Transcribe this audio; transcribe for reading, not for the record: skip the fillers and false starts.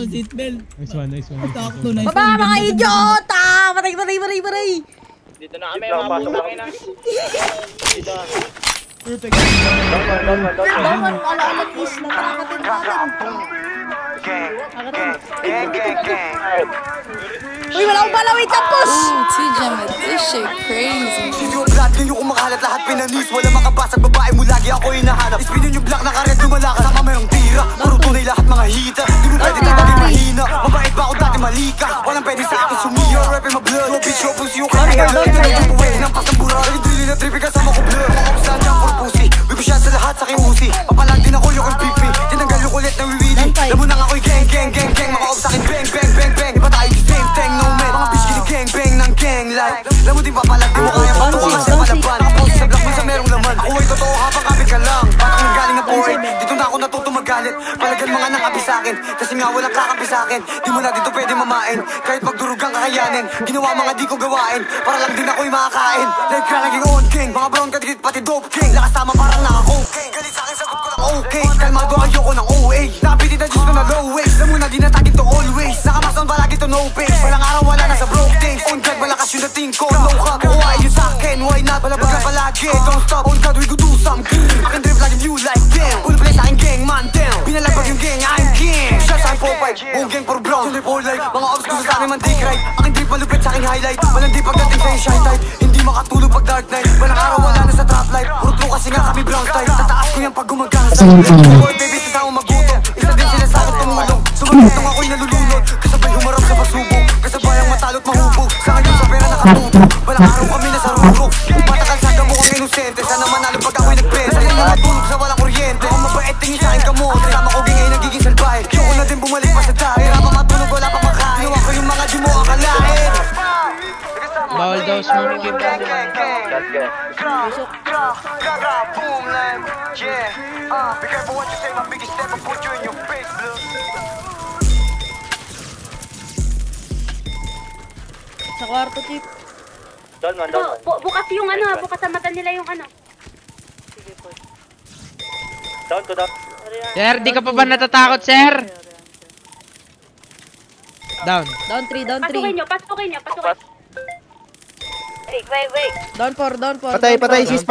seatbelt. Nice one. Takto, nice one. Baba mga idiota! Patay! Dito na kami, mga putang ina. Dito. Perfect. Bangon, alaala please. Nakakatin natin. Uy, wala akong bala, wait, tapos! TJ, this shit crazy. Video vlog, ngayon kumakalat lahat pinanis. Wala makabasag, babae mo lagi ako hinahanap. Spinin yung black na karet, lumalakas. Sama mayroong tira, puro tunay lahat mga hita. Di mo pwede na maging mahina. Mabait ba ako dati malika? Walang pwede sa akin sumiyo. Rapping my blood, yo bitch, yo pussy, yung kanya nga love. Tinagin mo pwede ng pasang bura. Rin dili na trippy kasama ko blur. Mga kapusan niya, puro pussy. Bigo siya sa lahat sa aking usi. Papalag din ako yung beefy. Tinanggal yung kulit na wiwili. Lamo nang ako'y gang. Mga ops sa'kin bang. Iba tayo same thing, no man. Mga bitch gini gang ng gang life. Lamo din papalag, di mo kaya patuwa kasi palaban. Nakapost sa block mo sa merong laman. Uy, totoo habang kapit ka lang. Batang nang galing na boy. Dito na ako natuto magalit. Palagan mga nakabi sa'kin. Kasi nga walang kakabi sa'kin. Di mo na dito pwede mamain. Kahit magdurugang kakayanin. Ginawa mga di ko gawain. Para lang din ako'y makakain. Like ka naging on king. Mga brown kadikit pati dope king. Lakas tama parang naka-cocaine. Galit sa'kin sagot ko lang okay. Kalmado ayoko ng OA. Nakapitit na Diyos ko na low waist. Alam mo na di natagin to always. Nakamason palagi to no pace. Walang araw wala na sa broke days. On God malakas yung dating ko. No hug, why you sa'kin? Why not? Balabag lang palagi. Don't stop, on God we go do some good. Akin drip lagi you like them. Full play sa'kin gang man down. Pinalabag yung gang, I'm king. Shots sa'kin 4-5, buong gang puro brown. Sunday for life, mga ops gusto sa'kin man take right. Akin drip malupit sa'kin highlight. Walang di pagdating sa'yo shy type. Hindi makatulog pag dark night. Walang araw wala na sa trap light. Puro true kasi nga kami brown style. Tataas ko yan pag gumagana sa boy baby sa tao magutom. Isa din sila sa'kin tumulong. Sumagatong ako'y nalulunod. Kasabay humarap sa pasubok. Kasabay ang matalo't mahubog. Sa ngayon sa pera nakatuto. Walang araw kami nasa rurok. Matakal sa damo kong inosente. Sana manalo pag ako'y nagpesa. Yan mga tulog sa walang kuryente. Kung mabait tingin sa'kin kamote. Kasama ko gingay nagiging salbahe. Yoko na din bumalik pa sa dahil. Hirapang matulog wala pa makain. Ginawa ko yung mga di mo akalain. Bawal daw smoking. Boom line, yeah. Be careful what you say, my biggest step will put you in your face, blood. Sa kwarto, Chip. Down. Bukas yung ano, bukas sa mata nila yung ano. Sige po. Down. Sir, di ka pa ba natatakot, sir? Down. Down 3. Pasukin nyo. Down 4. Patay, sis.